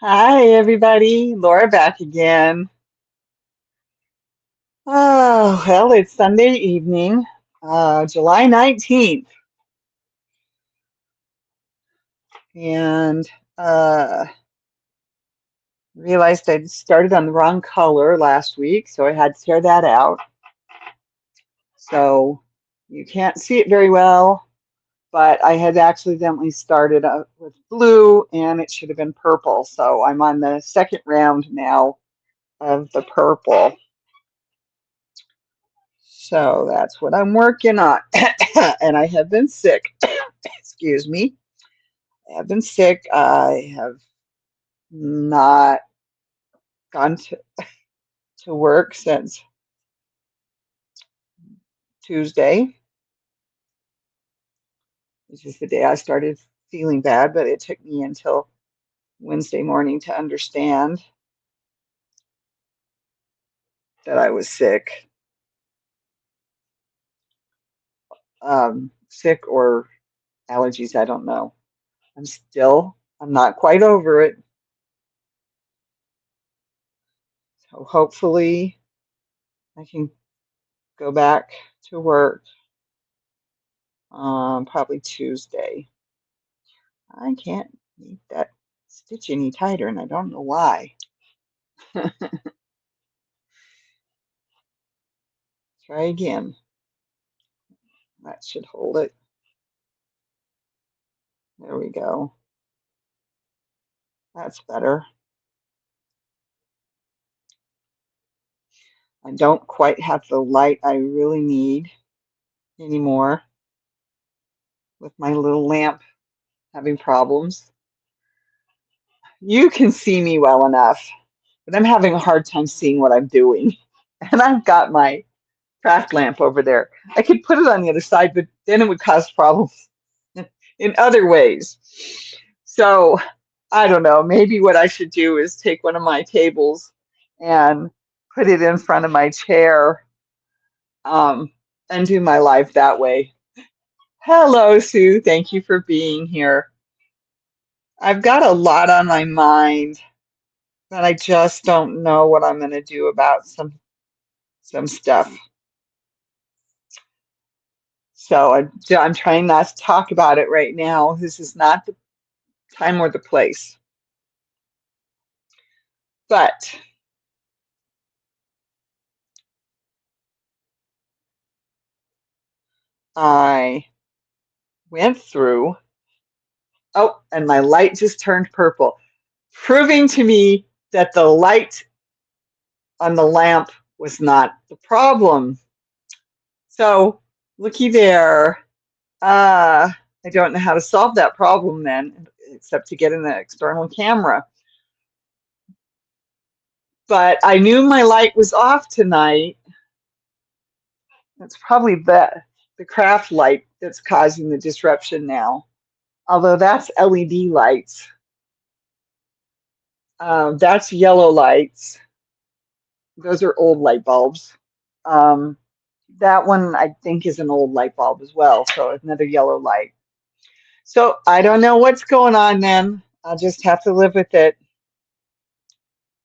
Hi, everybody. Laura back again. Oh, well, it's Sunday evening, July 19th, and uh, realized I'd started on the wrong color last week, so I had to tear that out. So you can't see it very well, but I had accidentally started with blue, and it should have been purple. So I'm on the second round now of the purple. So that's what I'm working on. And I have been sick. Excuse me. I have been sick. I have not gone to work since Tuesday, which is the day I started feeling bad, but it took me until Wednesday morning to understand that I was sick. Sick or allergies, I don't know. I'm not quite over it. So hopefully I can go back to work probably Tuesday. I can't make that stitch any tighter, and I don't know why. Try again. That should hold it. There we go. That's better. I don't quite have the light I really need anymore with my little lamp having problems. You can see me well enough, but I'm having a hard time seeing what I'm doing. And I've got my craft lamp over there. I could put it on the other side, but then it would cause problems in other ways. So I don't know. Maybe what I should do is take one of my tables and put it in front of my chair, um, and do my life that way. Hello, Sue. Thank you for being here. I've got a lot on my mind, but I just don't know what I'm going to do about some stuff. So I'm trying not to talk about it right now. This is not the time or the place. But I went through. Oh, and my light just turned purple, proving to me that the light on the lamp was not the problem. So looky there. I don't know how to solve that problem then, except to get an external camera. But I knew my light was off tonight. It's probably the craft light that's causing the disruption now. Although that's LED lights. That's yellow lights. Those are old light bulbs. Um, that one I think is an old light bulb as well. So it's another yellow light. So I don't know what's going on then. I'll just have to live with it.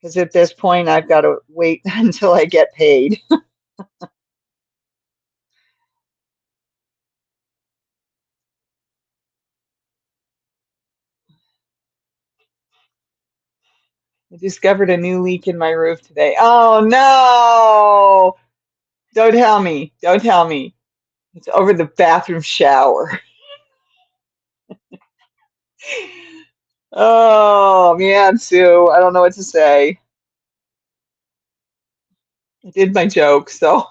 Because at this point, I've got to wait until I get paid. I discovered a new leak in my roof today. Oh no! Don't tell me. Don't tell me. It's over the bathroom shower. Oh man, Sue. I don't know what to say. I did my joke, so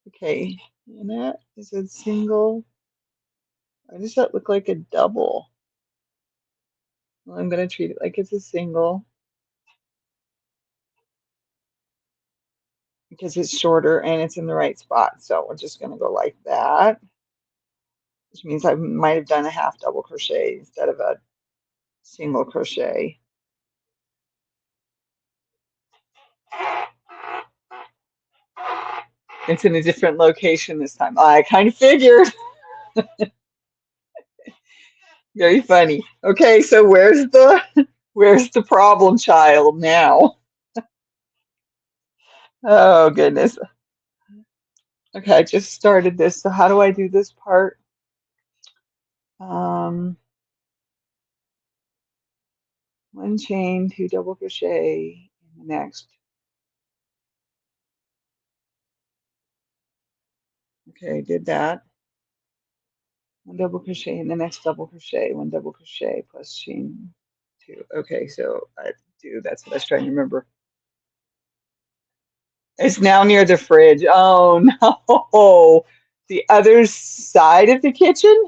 okay. And that is a single. Why does that look like a double? Well, I'm gonna treat it like it's a single because it's shorter and it's in the right spot. So we're just gonna go like that, which means I might have done a half double crochet instead of a single crochet. It's in a different location this time. I kind of figured. Very funny. Okay, so where's the problem child now? Oh goodness. Okay, I just started this. So how do I do this part? Um, one chain, two double crochet in the next. Okay, did that. One double crochet in the next double crochet, one double crochet plus chain two. Okay, so I do. That's what I was trying to remember. It's now near the fridge. Oh no. The other side of the kitchen?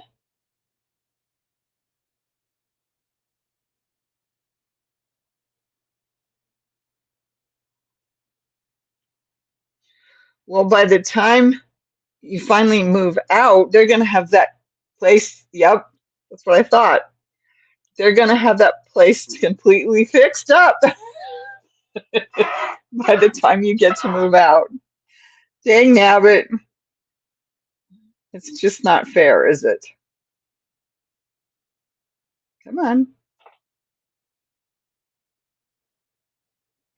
Well, by the time you finally move out, they're going to have that place. Yep, that's what I thought. They're going to have that place completely fixed up by the time you get to move out. Dang nabbit. It's just not fair, is it? Come on.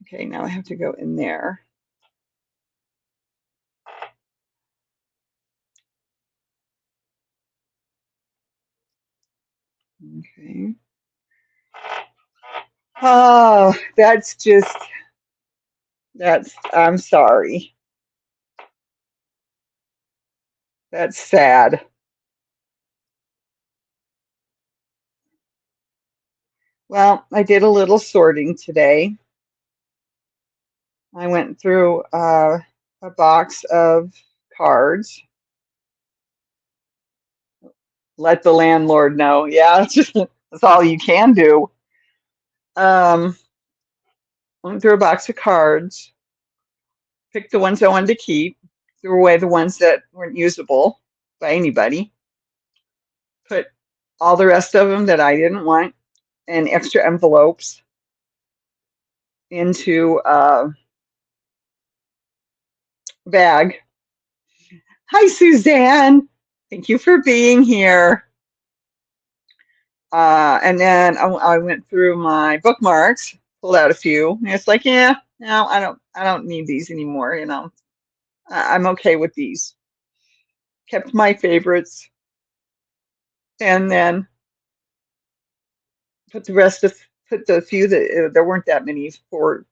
Okay, now I have to go in there. Okay. Oh, I'm sorry. That's sad. Well, I did a little sorting today. I went through a box of cards. Let the landlord know. Yeah, that's all you can do. Um, went through a box of cards, picked the ones I wanted to keep, threw away the ones that weren't usable by anybody, put all the rest of them that I didn't want in extra envelopes into a bag. Hi, Suzanne. Thank you for being here. And then I went through my bookmarks, pulled out a few, and it's like, yeah, no, I don't need these anymore. You know, I'm okay with these. Kept my favorites, and then put the rest of put the few that there weren't that many, four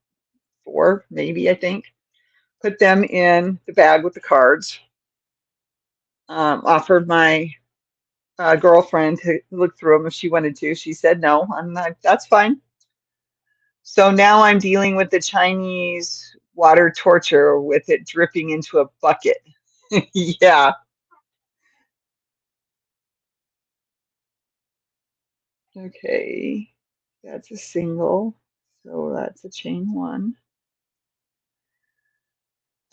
maybe I think. Put them in the bag with the cards. Offered my girlfriend to look through them if she wanted to. She said no. I'm not. That's fine. So now I'm dealing with the Chinese water torture with it dripping into a bucket. Yeah. Okay. That's a single. So that's a chain one.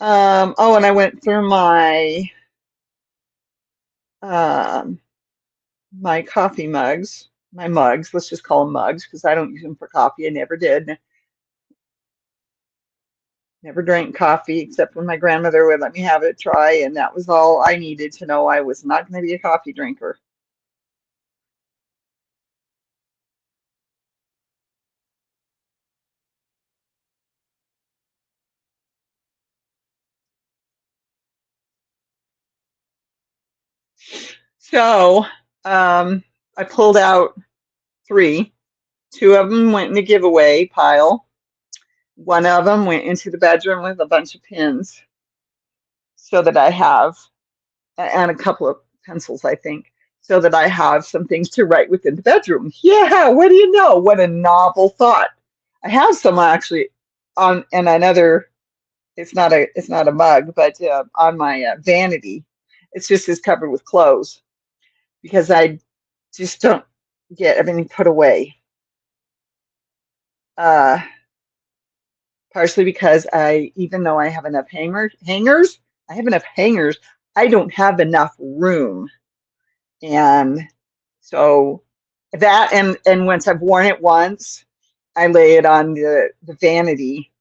Oh, and I went through um, my coffee mugs, my mugs. Let's just call them mugs because I don't use them for coffee. I never did. Never drank coffee except when my grandmother would let me have it try, and that was all I needed to know I was not going to be a coffee drinker. So I pulled out three. Two of them went in the giveaway pile. One of them went into the bedroom with a bunch of pins so that I have, and a couple of pencils, I think, so that I have some things to write within the bedroom. Yeah, what do you know? What a novel thought. I have some actually on, and another, it's not a mug, but on my vanity. It's just is covered with clothes because I just don't get everything put away. Uh, Partially because even though I have enough hangers, I have enough hangers, I don't have enough room. And so that, and once I've worn it once, I lay it on the vanity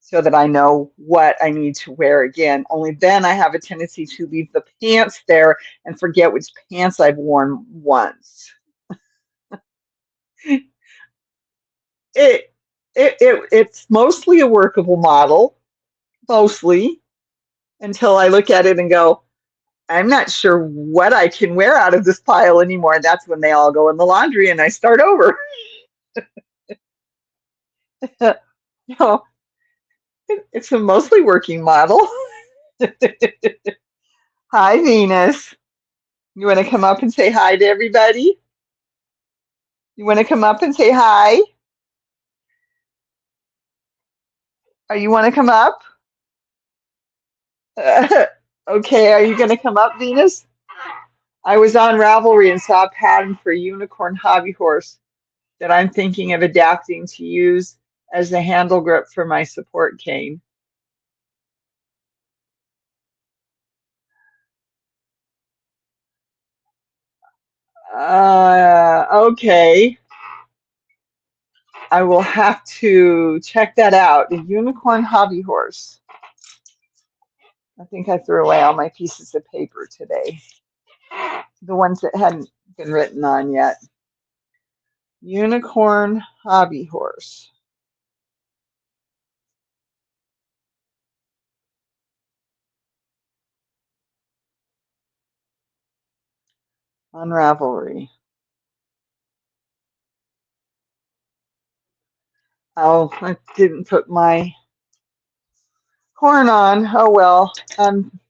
so that I know what I need to wear again. Only then I have a tendency to leave the pants there and forget which pants I've worn once. It, it's mostly a workable model, mostly, until I look at it and go, I'm not sure what I can wear out of this pile anymore. And that's when they all go in the laundry and I start over. No, it's a mostly working model. Hi, Venus. You want to come up and say hi to everybody? You want to come up and say hi? You want to come up? Okay, are you going to come up, Venus? I was on Ravelry and saw a pattern for a unicorn hobby horse that I'm thinking of adapting to use as the handle grip for my support cane. Okay. I will have to check that out. The unicorn hobby horse. I think I threw away all my pieces of paper today. The ones that hadn't been written on yet. Unicorn hobby horse. On Ravelry. Oh, I didn't put my horn on. Oh well. I'm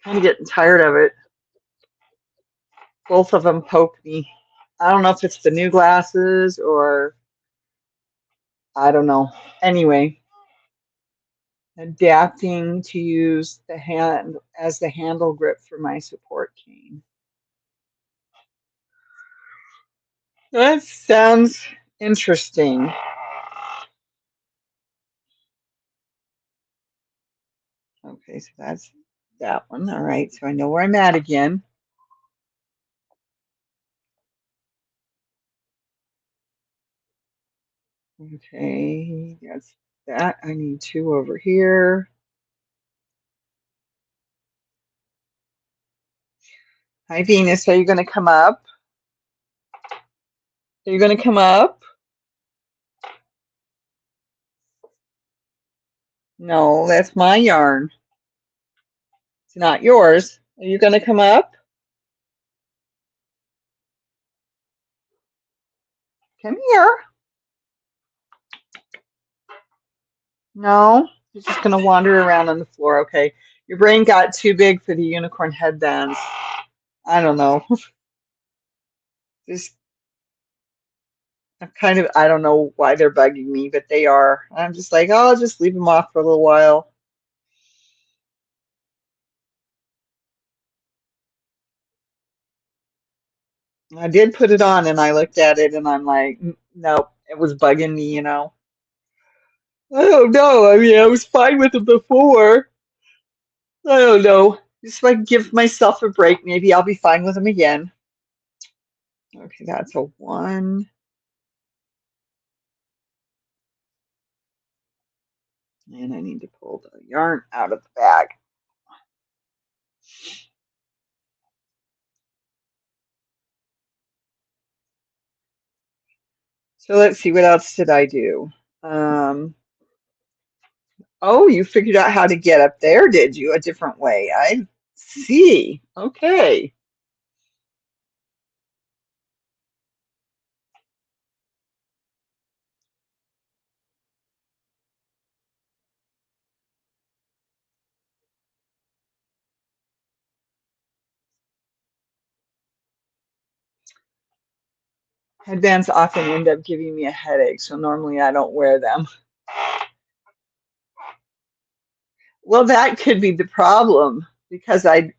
kind of getting tired of it. Both of them poke me. I don't know if it's the new glasses or I don't know. Anyway, adapting to use the hand as the handle grip for my support cane. That sounds interesting. Okay, so that's that one. All right, so I know where I'm at again. Okay, that's that. I need two over here. Hi, Venus. Are you going to come up? Are you going to come up? No, that's my yarn. It's not yours. Are you going to come up? Come here. No, you're just going to wander around on the floor. Okay. Your brain got too big for the unicorn headbands. I don't know. Just I'm kind of, I don't know why they're bugging me, but they are. I'm just like, oh, I'll just leave them off for a little while. I did put it on and I looked at it and I'm like, nope, it was bugging me, you know. I don't know. I mean, I was fine with it before. I don't know. Just like give myself a break. Maybe I'll be fine with them again. Okay, that's a one. And I need to pull the yarn out of the bag. So let's see, what else did I do? Oh, you figured out how to get up there, did you? A different way. I see. Okay. Headbands often end up giving me a headache, so normally I don't wear them. Well, that could be the problem because I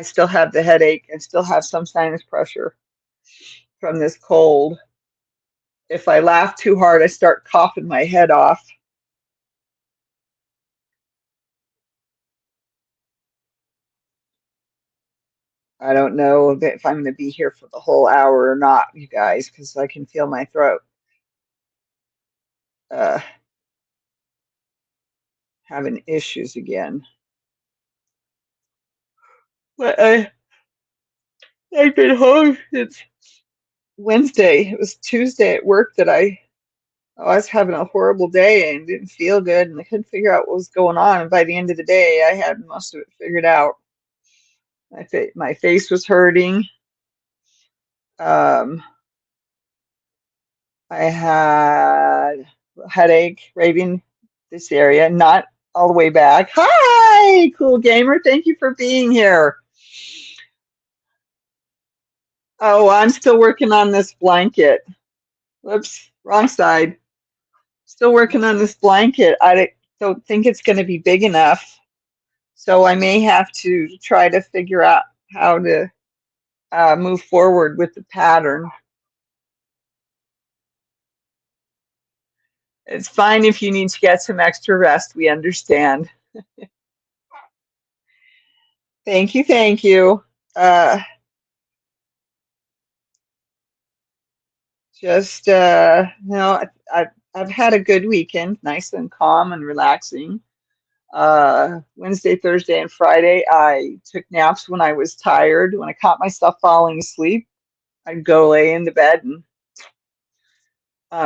still have the headache and still have some sinus pressure from this cold. If I laugh too hard, I start coughing my head off. I don't know if I'm going to be here for the whole hour or not, you guys, because I can feel my throat uh, having issues again. But I've been home since Wednesday, it was Tuesday at work that I was having a horrible day and didn't feel good, and I couldn't figure out what was going on. And by the end of the day, I had most of it figured out. My face was hurting. Um, I had a headache, raving this area, not all the way back. Hi, cool gamer. Thank you for being here. Oh, I'm still working on this blanket. Whoops, wrong side. Still working on this blanket. Don't think it's going to be big enough. So I may have to try to figure out how to move forward with the pattern. It's fine if you need to get some extra rest. We understand. Thank you. Thank you. Uh, I've had a good weekend, nice and calm and relaxing. Wednesday, Thursday, and Friday, I took naps when I was tired. When I caught myself falling asleep, I'd go lay in the bed. And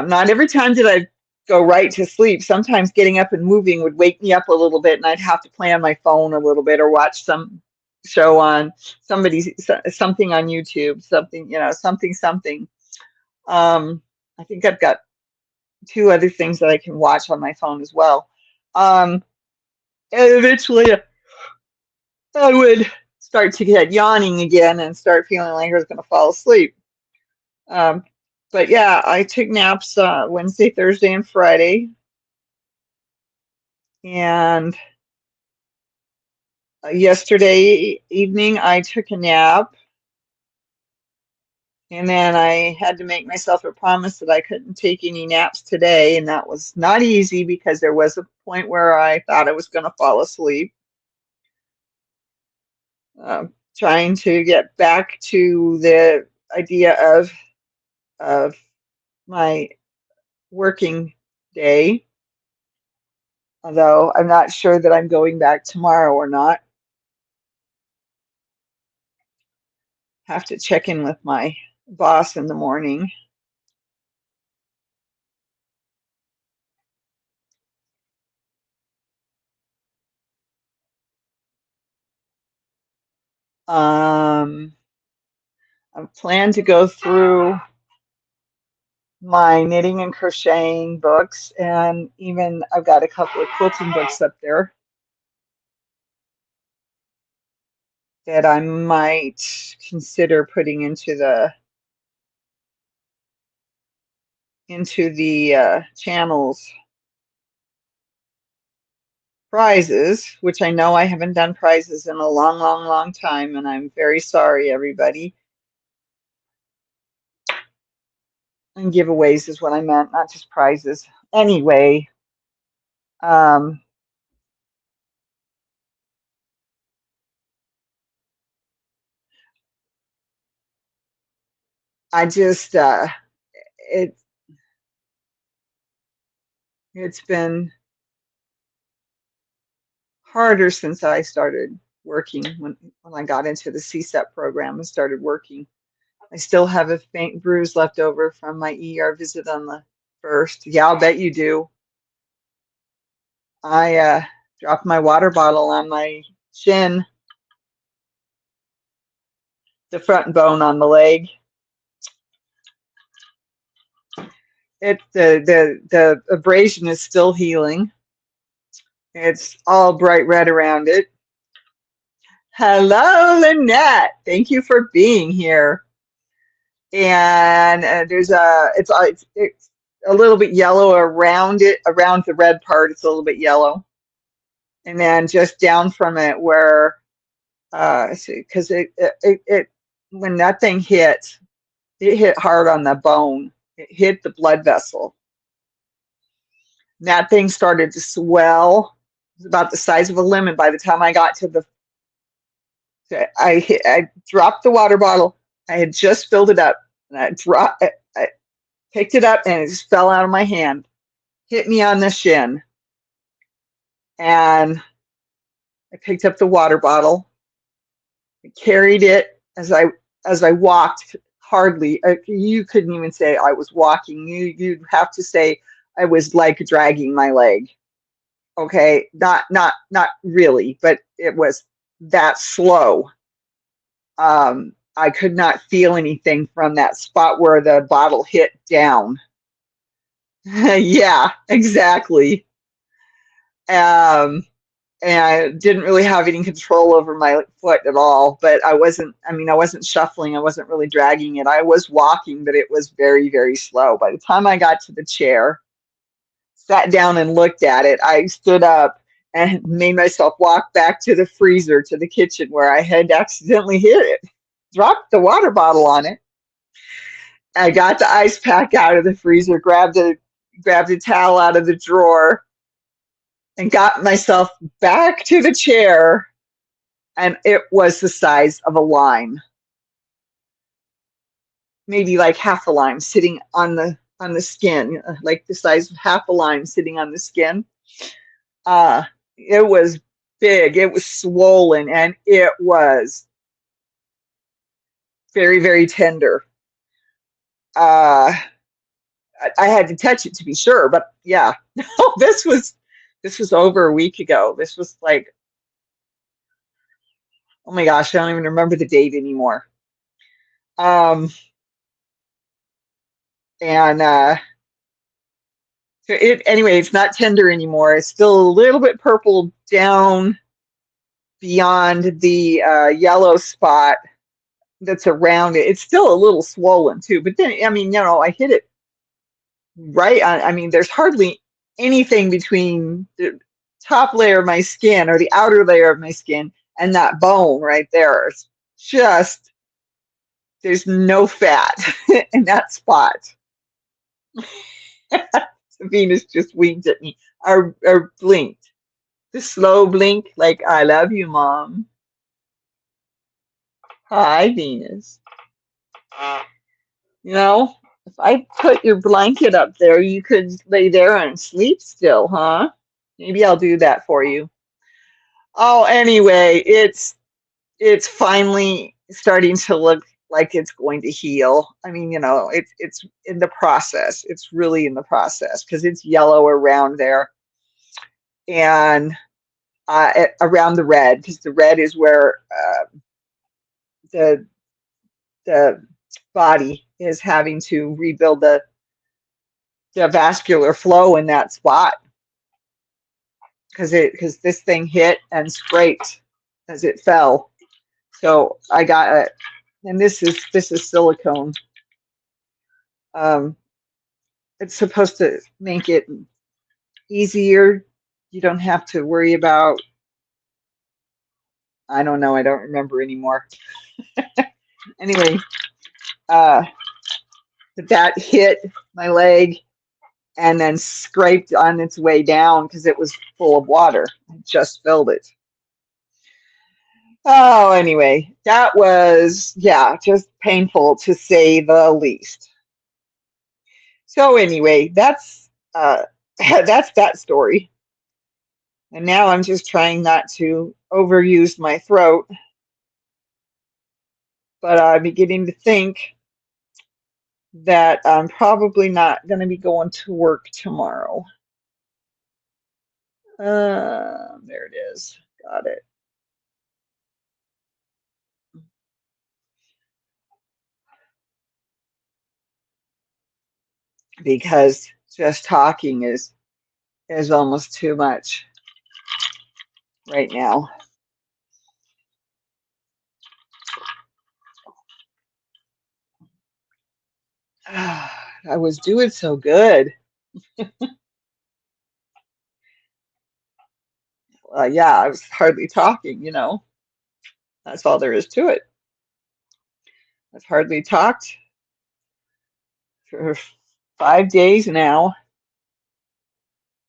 not every time did I go right to sleep. Sometimes getting up and moving would wake me up a little bit, and I'd have to play on my phone a little bit or watch some show on something on YouTube, something, something. I think I've got two other things that I can watch on my phone as well. And eventually I would start to get yawning again and start feeling like I was going to fall asleep. Um, but yeah, I took naps Wednesday, Thursday, and Friday. And yesterday evening, I took a nap. And then I had to make myself a promise that I couldn't take any naps today. And that was not easy because there was a point where I thought I was going to fall asleep. Trying to get back to the idea of my working day, although I'm not sure that I'm going back tomorrow or not. Have to check in with my boss in the morning. I plan to go through my knitting and crocheting books, and even I've got a couple of quilting books up there that I might consider putting into the channels prizes, which I know I haven't done prizes in a long, long, long time, and I'm very sorry, everybody. And giveaways is what I meant, not just prizes. Anyway, I just it it's been harder since I started working when I got into the CSEP program and started working. I still have a faint bruise left over from my ER visit on the 1st. Yeah, I'll bet you do. I dropped my water bottle on my shin, the front bone on the leg. The abrasion is still healing. It's all bright red around it. Hello, Lynette. Thank you for being here. And it's a little bit yellow around it, around the red part. It's a little bit yellow, and then just down from it where, because it when that thing hit, it hit hard on the bone. It hit the blood vessel. And that thing started to swell. It was about the size of a lemon by the time I got to I dropped the water bottle. I had just filled it up, and I picked it up, and it just fell out of my hand, hit me on the shin, and I picked up the water bottle, I carried it as I walked hardly, you couldn't even say I was walking. You'd have to say I was like dragging my leg. Okay, not really, but it was that slow. I could not feel anything from that spot where the bottle hit down. Yeah, exactly. Um, and I didn't really have any control over my foot at all, but I mean, I wasn't shuffling, I wasn't really dragging it. I was walking, but it was very, very slow. By the time I got to the chair, sat down and looked at it, I stood up and made myself walk back to the freezer, to the kitchen where I had accidentally hit it, dropped the water bottle on it. I got the ice pack out of the freezer, grabbed a towel out of the drawer, and got myself back to the chair, and it was the size of a lime, maybe like half a lime sitting on the skin, like the size of half a lime sitting on the skin. Uh, it was big, it was swollen, and it was very, very tender. Uh, I had to touch it to be sure, but yeah, this was over a week ago. This was like, oh my gosh, I don't even remember the date anymore. Um, and so anyway, it's not tender anymore. It's still a little bit purple down beyond the yellow spot that's around it. It's still a little swollen too, but then I mean, I hit it right on. I mean, there's hardly anything between the top layer of my skin or the outer layer of my skin and that bone right there. It's just there's no fat in that spot. Venus just winked at me or blinked. The slow blink, like I love you, Mom. Hi, Venus. If I put your blanket up there, you could lay there and sleep still, huh? Maybe I'll do that for you. Oh, anyway, it's finally starting to look like it's going to heal. I mean, it's in the process. It's really in the process because it's yellow around there and around the red, because the red is where the the body is having to rebuild the vascular flow in that spot because this thing hit and scraped as it fell. So I got it, and this is silicone. Um, it's supposed to make it easier. You don't have to worry about. I don't know. I don't remember anymore. Anyway, uh, but that hit my leg and then scraped on its way down because it was full of water. I just filled it. Oh, anyway, that was, yeah, just painful to say the least. So anyway, that's that's that story. And now I'm just trying not to overuse my throat, but I'm beginning to think that I'm probably not going to be going to work tomorrow. There it is. Got it. Because just talking is almost too much right now. I was doing so good. Yeah, I was hardly talking. That's all there is to it. I've hardly talked for 5 days now.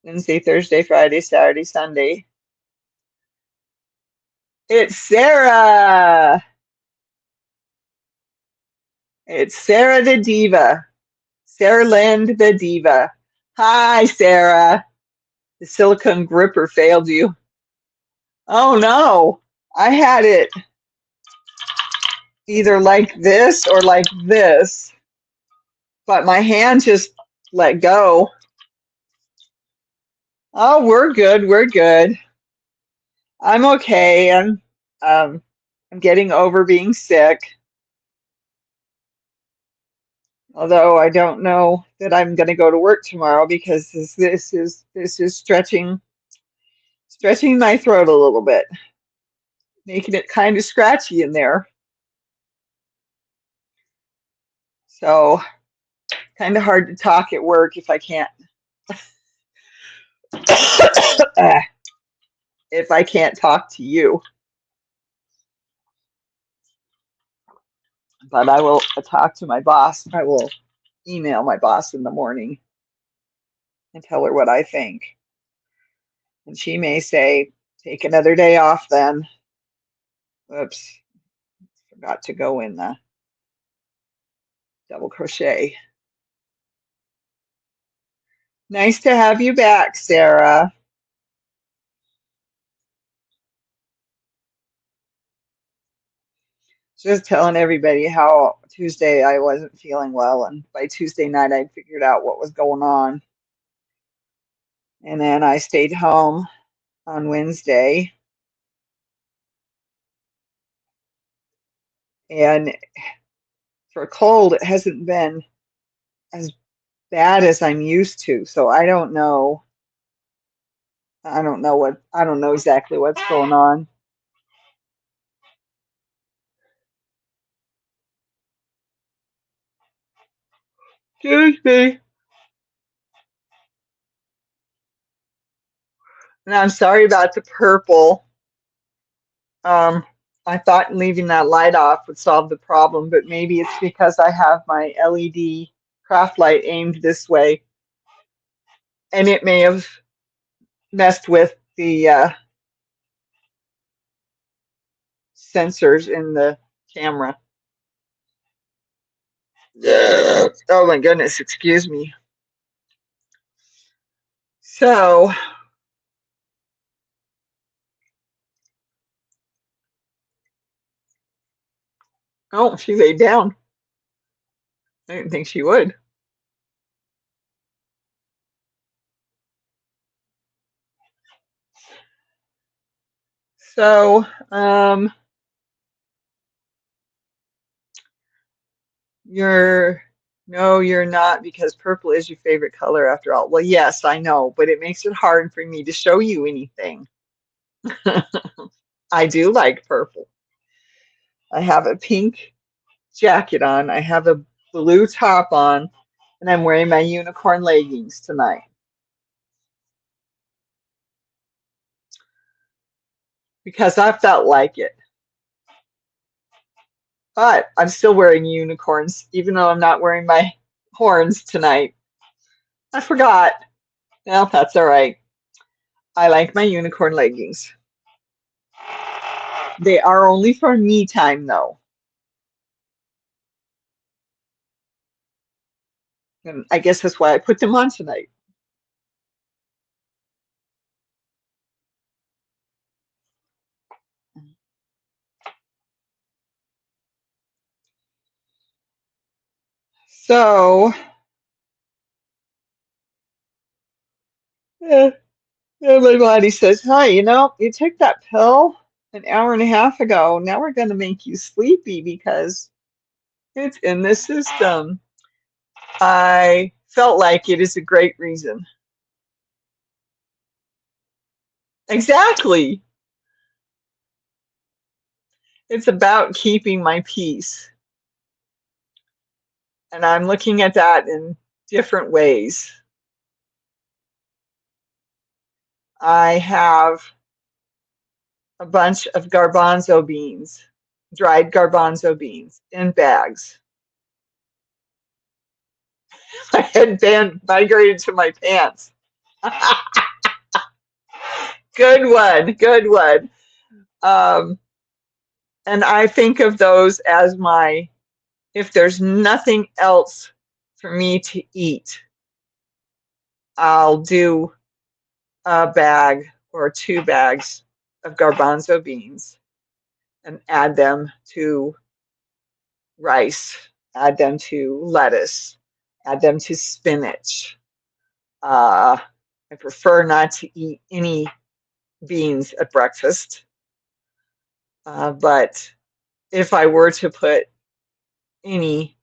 Wednesday, Thursday, Friday, Saturday, Sunday. It's Sarah. It's Sarah the Diva. Sarah Lind the Diva. Hi, Sarah. The silicone gripper failed you. Oh no. I had it either like this or like this, but my hand just let go. Oh, we're good. We're good. I'm okay. I'm getting over being sick. Although I don't know that I'm going to go to work tomorrow because this is stretching my throat a little bit, making it kind of scratchy in there. So kind of hard to talk at work if I can't if I can't talk to you. But I will talk to my boss. I will email my boss in the morning and tell her what I think. And she may say, take another day off then. Oops, forgot to go in the double crochet. Nice to have you back, Sarah. Just telling everybody how Tuesday I wasn't feeling well, and by Tuesday night I figured out what was going on. And then I stayed home on Wednesday, and for a cold, it hasn't been as bad as I'm used to. So I don't know. I don't know exactly what's going on. Excuse me. And I'm sorry about the purple. Um, I thought leaving that light off would solve the problem, but maybe it's because I have my LED craft light aimed this way, and it may have messed with the sensors in the camera. Oh my goodness, excuse me. So, oh, she laid down. I didn't think she would. So, no, you're not, because purple is your favorite color after all. Well, yes, I know, but it makes it hard for me to show you anything. I do like purple. I have a pink jacket on, I have a blue top on, and I'm wearing my unicorn leggings tonight because I felt like it. But I'm still wearing unicorns, even though I'm not wearing my horns tonight. I forgot. Well, that's all right. I like my unicorn leggings. They are only for me time, though. And I guess that's why I put them on tonight. So, yeah, my body says, hi, you took that pill an hour and a half ago. Now we're going to make you sleepy because it's in the system. I felt like it is a great reason. Exactly. It's about keeping my peace. And I'm looking at that in different ways. I have a bunch of garbanzo beans, dried garbanzo beans in bags. My headband migrated to my pants. Good one, good one. And I think of those as if there's nothing else for me to eat, I'll do a bag or 2 bags of garbanzo beans and add them to rice, add them to lettuce, add them to spinach. I prefer not to eat any beans at breakfast, but if I were to put any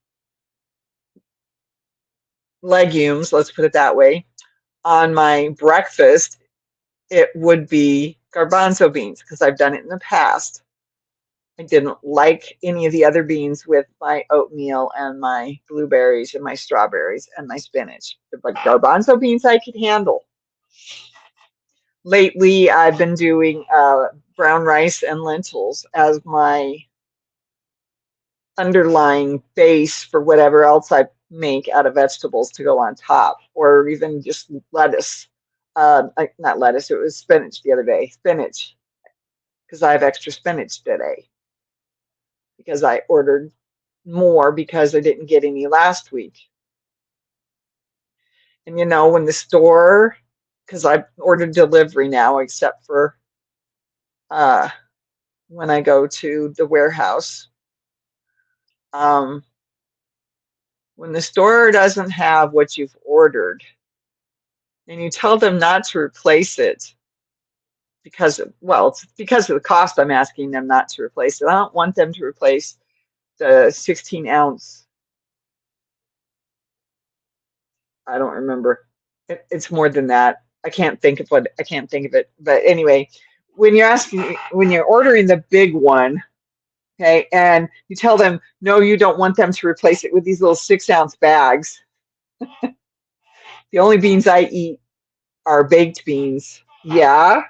legumes, let's put it that way, on my breakfast, it would be garbanzo beans because I've done it in the past. I didn't like any of the other beans with my oatmeal and my blueberries and my strawberries and my spinach. But garbanzo beans I could handle. Lately, I've been doing brown rice and lentils as my underlying base for whatever else I make out of vegetables to go on top, or even just lettuce. Not lettuce, it was spinach the other day. Spinach, because I have extra spinach today. Because I ordered more because I didn't get any last week. And you know, when the store, because I ordered delivery now, except for when I go to the warehouse. When the store doesn't have what you've ordered, and you tell them not to replace it because of, well, it's because of the cost. I'm asking them not to replace it. I don't want them to replace the 16-ounce. I don't remember. It's more than that. I can't think of it. But anyway, when you're ordering the big one, okay, and you tell them no, you don't want them to replace it with these little 6-ounce bags. The only beans I eat are baked beans. Yeah,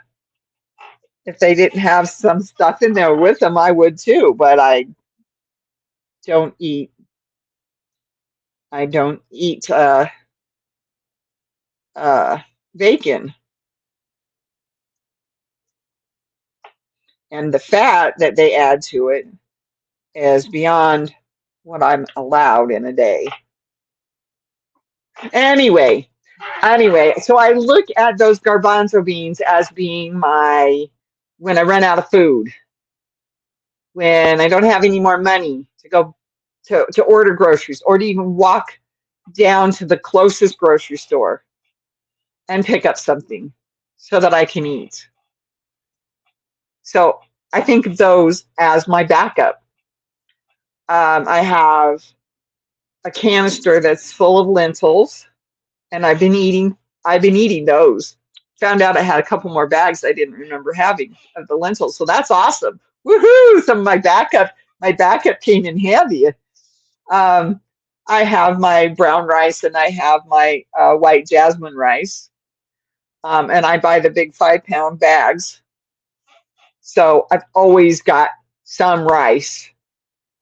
if they didn't have some stuff in there with them, I would too. But don't eat. I don't eat uh, bacon, and the fat that they add to it is beyond what I'm allowed in a day. Anyway, so I look at those garbanzo beans as being my when I run out of food, when I don't have any more money to go to order groceries or to even walk down to the closest grocery store and pick up something so that I can eat. So I think of those as my backup. I have a canister that's full of lentils, and I've been eating those. Found out I had a couple more bags I didn't remember having of the lentils, so that's awesome. Woohoo! Some of my backup came in handy. Um, I have my brown rice and I have my white jasmine rice, and I buy the big 5-pound bags. So I've always got some rice.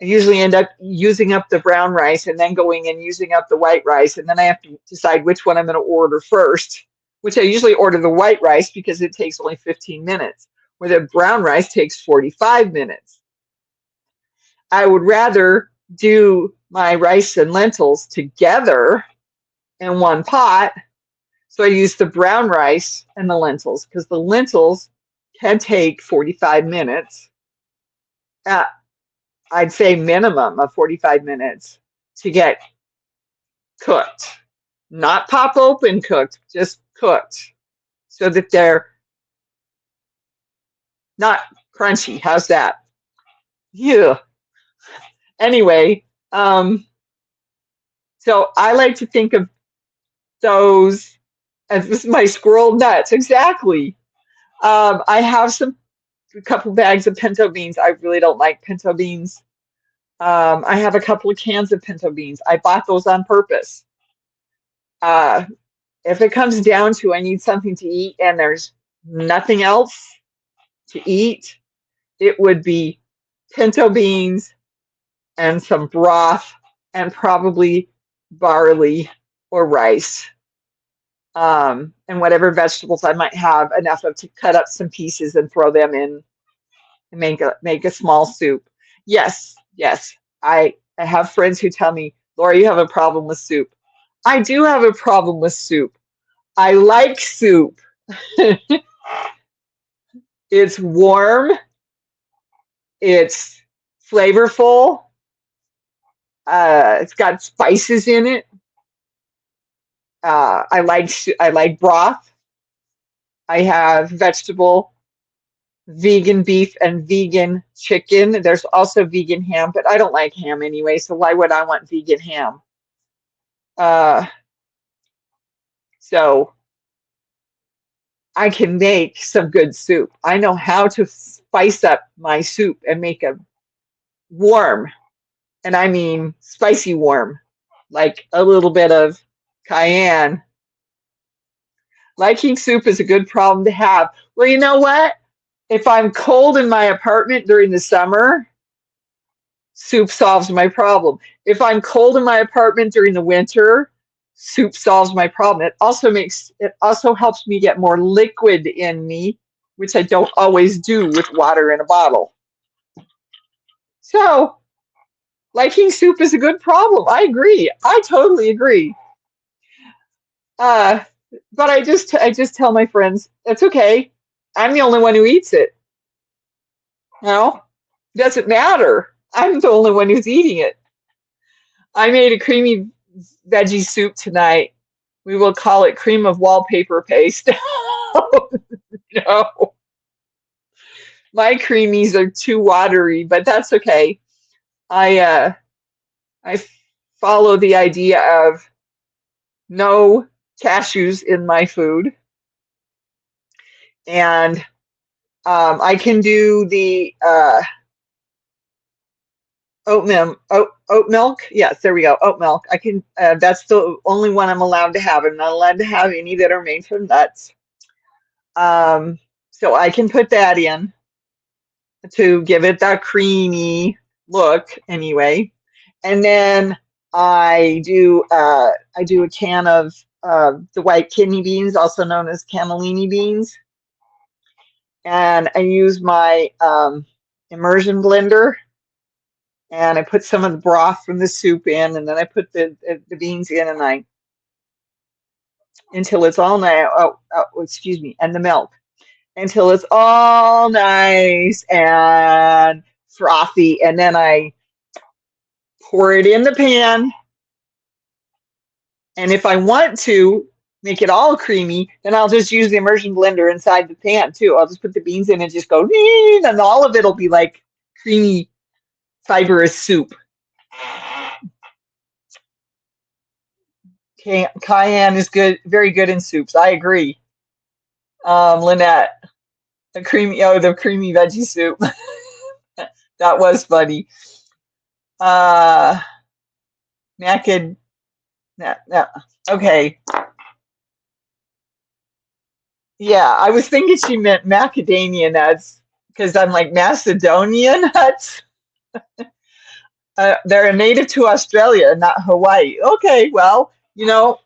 I usually end up using up the brown rice and then going and using up the white rice. And then I have to decide which one I'm going to order first, which I usually order the white rice because it takes only 15 minutes, where the brown rice takes 45 minutes. I would rather do my rice and lentils together in one pot. So I use the brown rice and the lentils because the lentils can take 45 minutes. I'd say minimum of 45 minutes to get cooked. Not pop open cooked, just cooked so that they're not crunchy. How's that? Yeah. Anyway, so I like to think of those as my squirrel nuts. Exactly. I have a couple bags of pinto beans. I really don't like pinto beans. I have a couple of cans of pinto beans. I bought those on purpose. If it comes down to I need something to eat and there's nothing else to eat, it would be pinto beans and some broth and probably barley or rice. And whatever vegetables I might have enough of to cut up some pieces and throw them in and make a small soup. Yes, yes. I have friends who tell me, Laura, you have a problem with soup. I do have a problem with soup. I like soup. It's warm. It's flavorful. It's got spices in it. I like broth. I have vegetable, vegan beef, and vegan chicken. There's also vegan ham, but I don't like ham anyway, so why would I want vegan ham? Uh, so I can make some good soup. I know how to spice up my soup and make a warm, and I mean spicy warm, like a little bit of cayenne. Liking soup is a good problem to have. Well, you know what? If I'm cold in my apartment during the summer, soup solves my problem. If I'm cold in my apartment during the winter, soup solves my problem. It also helps me get more liquid in me, which I don't always do with water in a bottle. So, liking soup is a good problem. I agree. I totally agree. Uh, but I just tell my friends, it's okay. I'm the only one who eats it. You know, it doesn't matter. I'm the only one who's eating it. I made a creamy veggie soup tonight. We will call it cream of wallpaper paste. No, my creamies are too watery, but that's okay. I uh, I follow the idea of no cashews in my food, and I can do the oat milk. Yes, there we go. Oat milk. I can. That's the only one I'm allowed to have. I'm not allowed to have any that are made from nuts. Um, so I can put that in to give it that creamy look anyway. And then I do a can of the white kidney beans, also known as cannellini beans, and I use my immersion blender, and I put some of the broth from the soup in, and then I put the beans in, and I until it's all nice. Excuse me, and the milk until it's all nice and frothy, and then I pour it in the pan. And if I want to make it all creamy, then I'll just use the immersion blender inside the pan too. I'll just put the beans in and just go, and all of it'll be like creamy, fibrous soup. Cayenne is good, very good in soups. I agree. Lynette, the creamy veggie soup. That was funny. Uh, macad, okay. Yeah, I was thinking she meant macadamia nuts because I'm like Macedonian nuts. They're native to Australia, not Hawaii. Okay, well,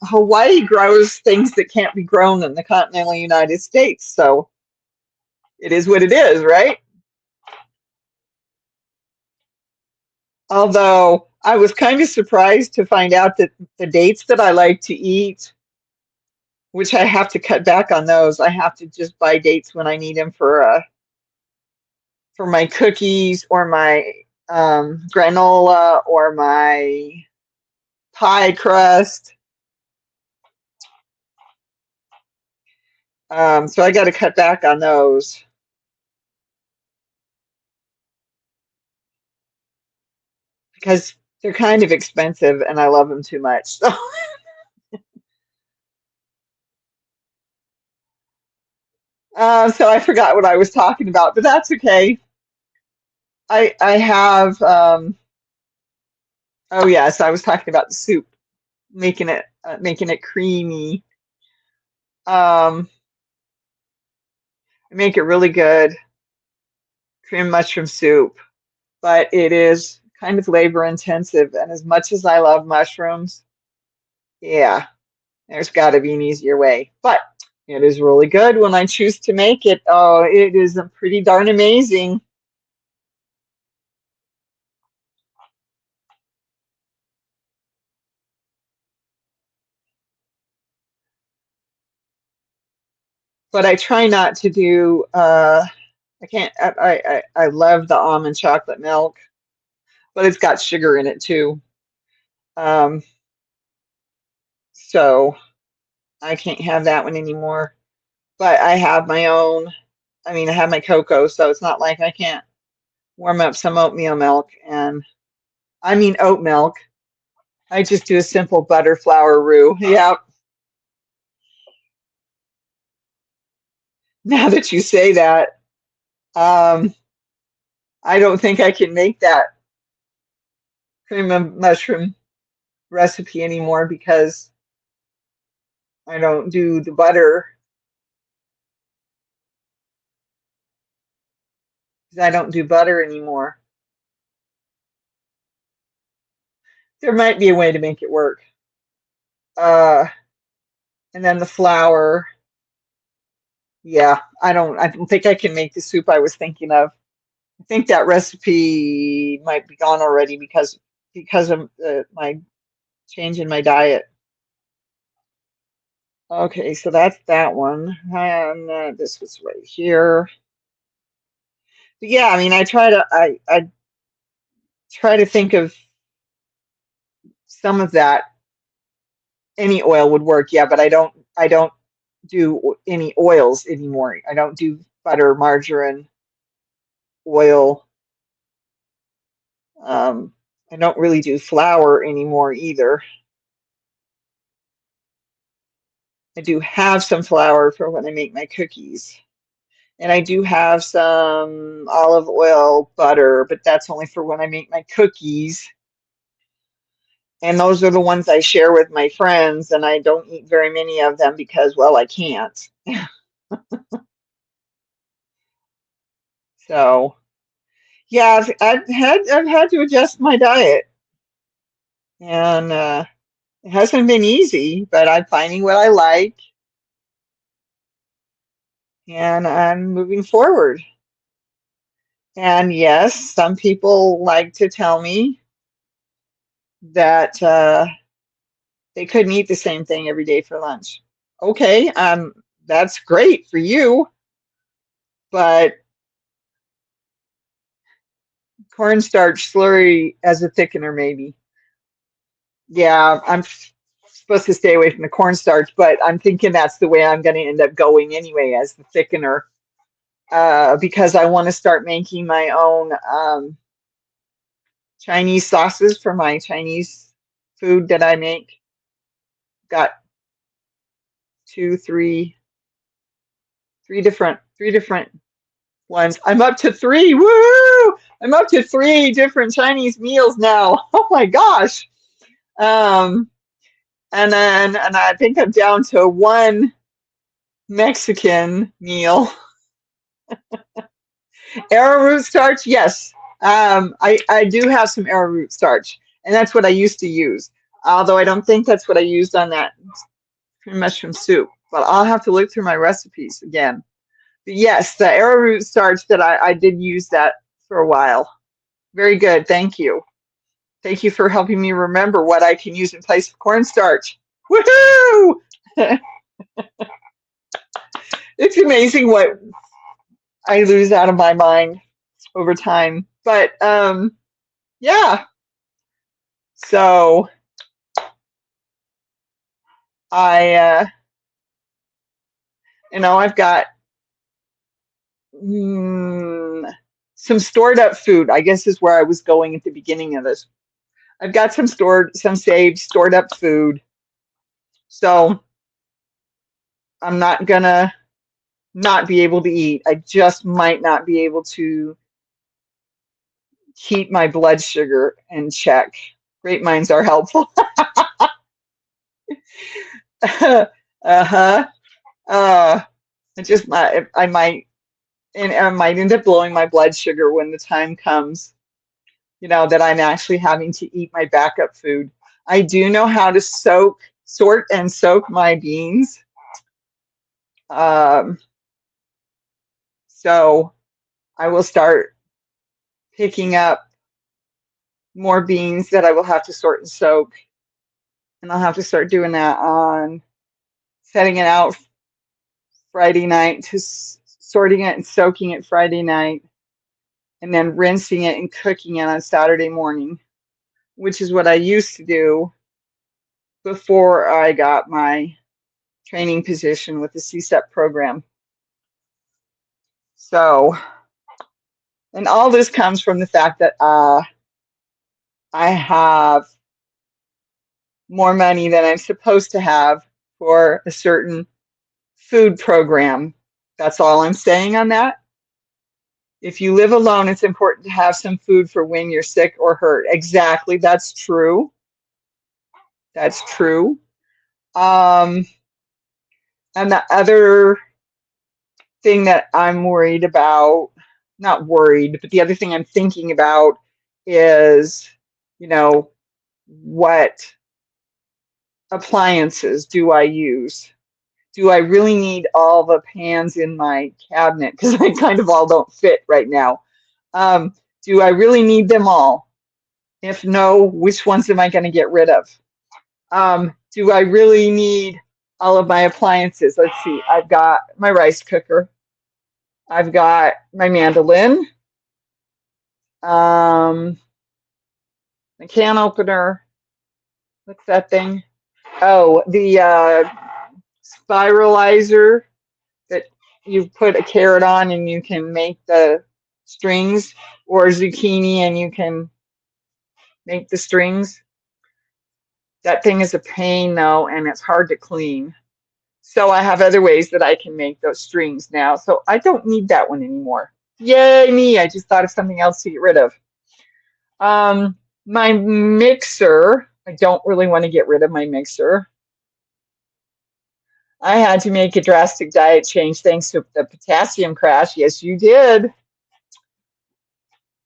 Hawaii grows things that can't be grown in the continental United States, so it is what it is, right? Although I was kind of surprised to find out that the dates that I like to eat, which I have to cut back on those, I have to just buy dates when I need them for my cookies or my granola or my pie crust. So I got to cut back on those because they're kind of expensive and I love them too much. So, so I forgot what I was talking about, but that's okay. I have oh yes, I was talking about the soup, making it creamy. Um, I make it really good, cream mushroom soup, but it is kind of labor intensive. And as much as I love mushrooms, yeah, there's got to be an easier way. But it is really good when I choose to make it. Oh, it is pretty darn amazing. But I try not to do. I can't. I love the almond chocolate milk, but it's got sugar in it too. Um, so I can't have that one anymore. But I have my own, I mean, I have my cocoa, so it's not like I can't warm up some oatmeal milk and, I mean, oat milk. I just do a simple butter flour roux. Yep. Now that you say that, um, I don't think I can make that cream of mushroom recipe anymore because I don't do the butter. Because I don't do butter anymore. There might be a way to make it work. Uh, and then the flour. Yeah, I don't think I can make the soup I was thinking of. I think that recipe might be gone already because of my change in my diet. Okay, so that's that one. And this was right here. But yeah, I mean, I try to think of some of that. Any oil would work, yeah, but I don't do any oils anymore. I don't do butter, margarine, oil. Um, I don't really do flour anymore either. I do have some flour for when I make my cookies. And I do have some olive oil butter, but that's only for when I make my cookies. And those are the ones I share with my friends, and I don't eat very many of them because, well, I can't. So, yeah, I've had to adjust my diet, and it hasn't been easy, but I'm finding what I like, and I'm moving forward. And yes, some people like to tell me that they couldn't eat the same thing every day for lunch. Okay, that's great for you, but cornstarch slurry as a thickener, maybe. Yeah, I'm supposed to stay away from the cornstarch, but I'm thinking that's the way I'm going to end up going anyway as the thickener, because I want to start making my own Chinese sauces for my Chinese food that I make. Got two, three different ones. I'm up to three. Woo! I'm up to three different Chinese meals now. Oh my gosh. Um, and I think I'm down to one Mexican meal. Arrowroot starch, yes. I do have some arrowroot starch, and that's what I used to use. Although I don't think that's what I used on that cream mushroom soup. But I'll have to look through my recipes again. But yes, the arrowroot starch that I did use that for a while. Very good, thank you. Thank you for helping me remember what I can use in place of cornstarch. Woohoo! It's amazing what I lose out of my mind over time. But yeah, so I, I've got some stored up food, I guess is where I was going at the beginning of this. I've got some saved, stored up food. So I'm not gonna not be able to eat. I just might not be able to keep my blood sugar in check. Great minds are helpful. Uh-huh. Uh, it just might, I might end up blowing my blood sugar when the time comes, that I'm actually having to eat my backup food. I do know how to sort and soak my beans. Um, so I will start picking up more beans that I will have to sort and soak. And I'll have to start doing that on setting it out Friday night to sorting it and soaking it Friday night, and then rinsing it and cooking it on Saturday morning. which is what I used to do before I got my training position with the CSEP program. So, and all this comes from the fact that I have more money than I'm supposed to have for a certain food program. That's all I'm saying on that. If you live alone, it's important to have some food for when you're sick or hurt. Exactly, that's true. That's true. And the other thing that I'm worried about, not worried, but the other thing I'm thinking about is, you know, what appliances do I use? Do I really need all the pans in my cabinet? Because I kind of all don't fit right now. Do I really need them all? If no, which ones am I going to get rid of? Do I really need all of my appliances? Let's see. I've got my rice cooker. I've got my mandolin, my can opener. What's that thing? Oh, the spiralizer that you put a carrot on and you can make the strings, or zucchini and you can make the strings. That thing is a pain though, and it's hard to clean. So I have other ways that I can make those strings now. So I don't need that one anymore. Yay me, I just thought of something else to get rid of. My mixer, I don't really want to get rid of my mixer. I had to make a drastic diet change thanks to the potassium crash. Yes, you did.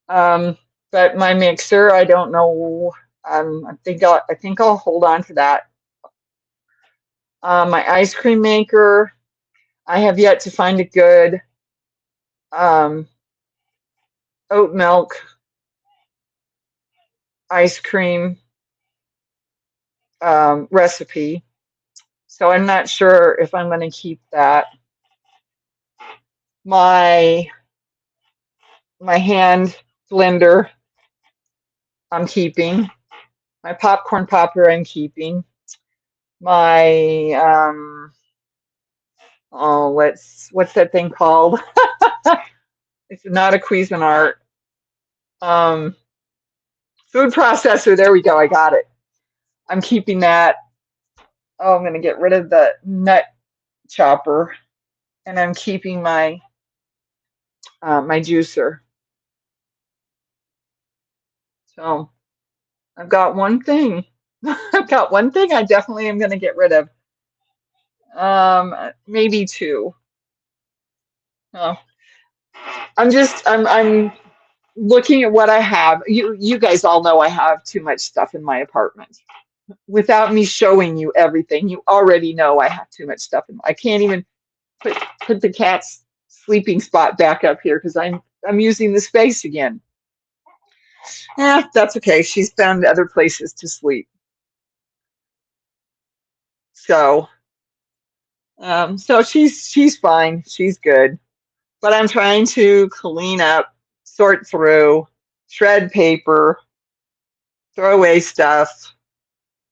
But my mixer, I don't know. I think I'll hold on to that. My ice cream maker, I have yet to find a good oat milk ice cream recipe. So I'm not sure if I'm going to keep that. My hand blender, I'm keeping. My popcorn popper, I'm keeping. My what's that thing called? It's not a Cuisinart. Food processor. There we go. I got it. I'm keeping that. Oh, I'm going to get rid of the nut chopper, and I'm keeping my my juicer. So I've got one thing. I've got one thing I definitely am going to get rid of. Maybe two. Oh, I'm looking at what I have. You guys all know I have too much stuff in my apartment. Without me showing you everything, you already know I have too much stuff in. I can't even put the cat's sleeping spot back up here because I'm using the space again. That's okay. She's found other places to sleep. So so she's fine. She's good. But I'm trying to clean up, sort through, shred paper, throw away stuff,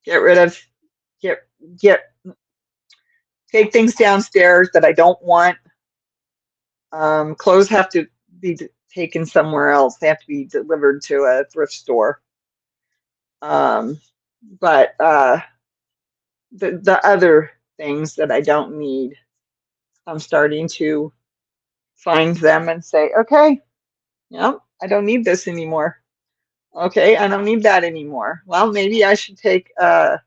get rid of, get, take things downstairs that I don't want. Clothes have to be taken somewhere else. They have to be delivered to a thrift store. But the other things that I don't need, I'm starting to find them and say, okay, no, I don't need this anymore. Okay, I don't need that anymore. Well, maybe I should take a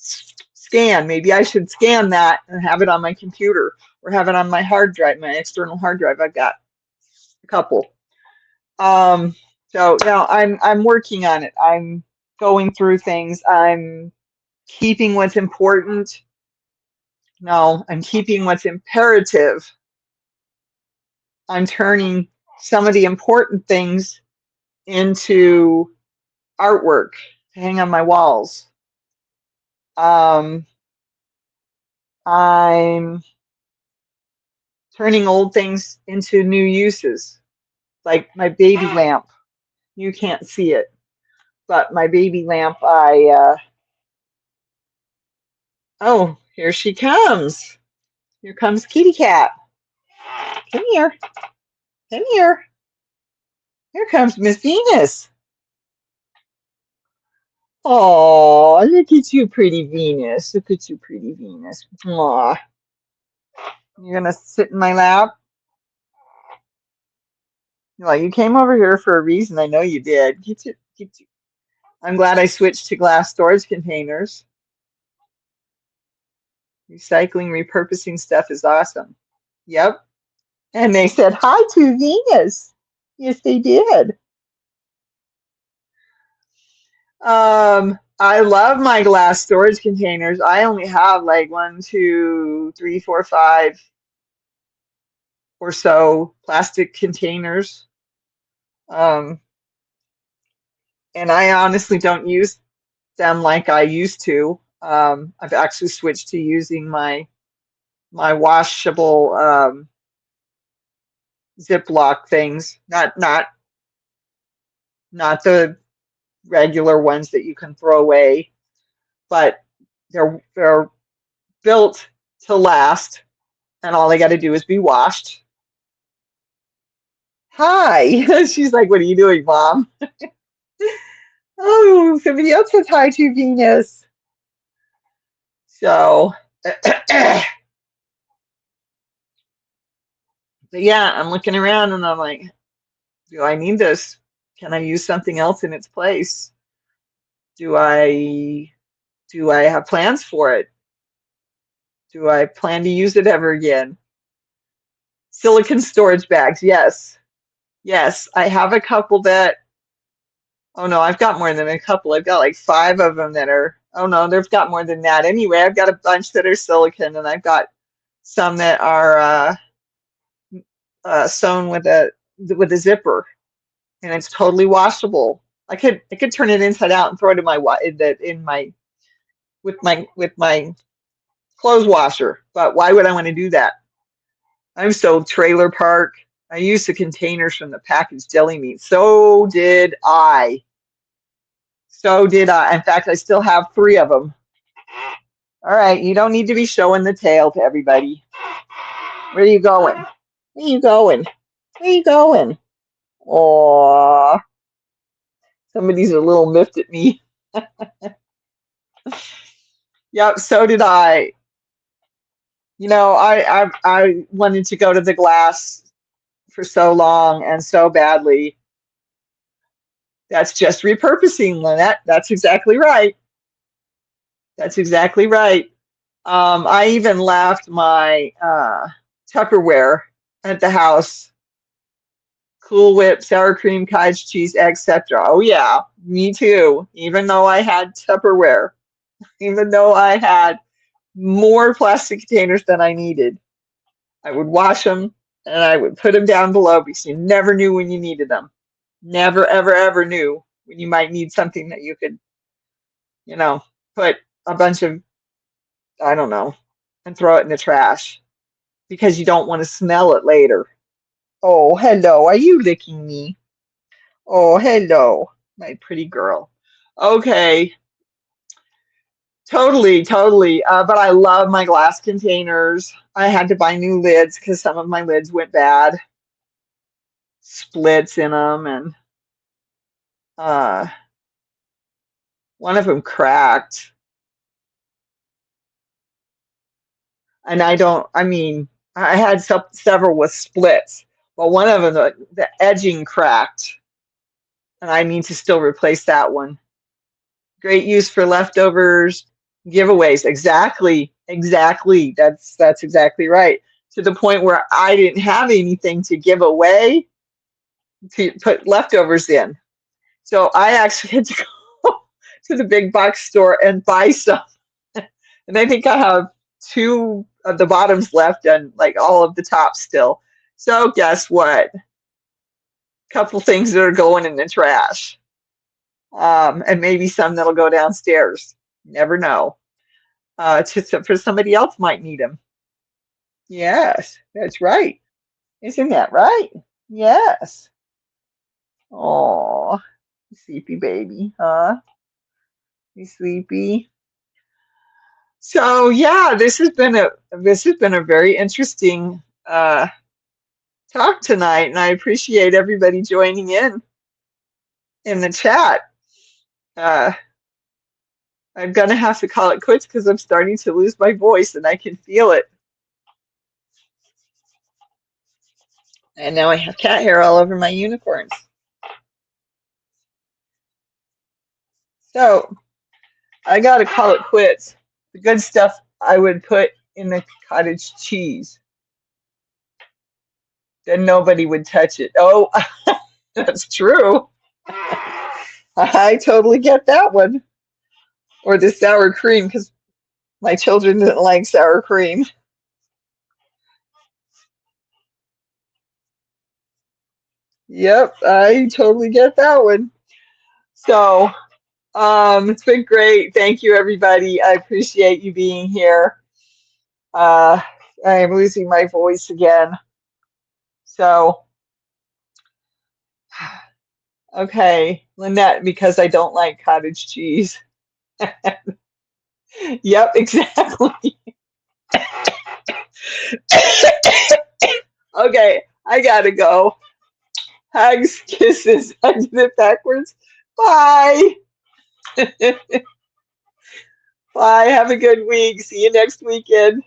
scan. Maybe I should scan that and have it on my computer or have it on my hard drive, my external hard drive. I've got a couple. So now I'm working on it. I'm going through things. I'm keeping what's important. No, I'm keeping what's imperative. I'm turning some of the important things into artwork to hang on my walls. I'm turning old things into new uses, like my baby lamp. You can't see it, but my baby lamp, oh, here she comes. Here comes Kitty Cat. Come here. Come here. Here comes Miss Venus. Oh, look at you, pretty Venus. Look at you, pretty Venus. Aw. You're gonna sit in my lap? Well, you came over here for a reason. I know you did. Get you. I'm glad I switched to glass storage containers. Recycling, repurposing stuff is awesome. Yep. And they said hi to Venus. Yes, they did. I love my glass storage containers. I only have like 1, 2, 3, 4, 5 or so plastic containers. And I honestly don't use them like I used to. I've actually switched to using my washable Ziploc things, not the regular ones that you can throw away, but they're built to last, and all they got to do is be washed. Hi, she's like, "What are you doing, Mom?" Oh, somebody else says hi to Venus. So, but yeah, I'm looking around and I'm like, do I need this? Can I use something else in its place? Do I have plans for it? Do I plan to use it ever again? Silicone storage bags, yes. Yes, I have a couple that, oh no, I've got more than a couple. I've got like 5 of them that are, oh no, they've got more than that. Anyway, I've got a bunch that are silicone and I've got some that are sewn with a zipper, and it's totally washable. I could turn it inside out and throw it in my with my clothes washer. But why would I want to do that? I'm so trailer park. I used the containers from the packaged deli meat. So did I. So did I. In fact, I still have 3 of them. All right, you don't need to be showing the tail to everybody. Where are you going? Where are you going? Where are you going? Aw, somebody's a little miffed at me. Yep, so did I. I wanted to go to the glass for so long and so badly. That's just repurposing, Lynette. That's exactly right. That's exactly right. I even left my Tupperware at the house. Cool Whip, sour cream, cottage cheese, etc. Oh yeah, me too. Even though I had Tupperware, even though I had more plastic containers than I needed, I would wash them and I would put them down below because you never knew when you needed them. Never, ever, ever knew when you might need something that you could, you know, put a bunch of, I don't know, and throw it in the trash because you don't want to smell it later. Oh, hello. Are you licking me? Oh, hello, my pretty girl. Okay, totally, totally. But I love my glass containers. I had to buy new lids because some of my lids went bad, splits in them, and uh, one of them cracked. And I mean, I had several with splits, but one of them, the edging cracked, and I need to still replace that one. Great use for leftovers, giveaways. Exactly, exactly. That's exactly right. To the point where I didn't have anything to give away to put leftovers in. So I actually had to go to the big box store and buy some. And I think I have 2 of the bottoms left and like all of the tops still. So guess what? Couple things that are going in the trash. And maybe some that'll go downstairs. Never know. For somebody else might need them. Yes, that's right. Isn't that right? Yes. Oh, sleepy baby, huh? You sleepy? So yeah, this has been a very interesting talk tonight, and I appreciate everybody joining in the chat. Uh, I'm gonna have to call it quits because I'm starting to lose my voice, and I can feel it. And now I have cat hair all over my unicorns. So I gotta call it quits. The good stuff I would put in the cottage cheese. Then nobody would touch it. Oh, that's true. I totally get that one. Or the sour cream, because my children didn't like sour cream. Yep, I totally get that one. So, it's been great. Thank you, everybody. I appreciate you being here. Uh, I am losing my voice again. So, okay, Lynette, because I don't like cottage cheese. Yep, exactly. Okay, I gotta go. Hugs, kisses. I did it backwards. Bye. Bye. Have a good week. See you next weekend.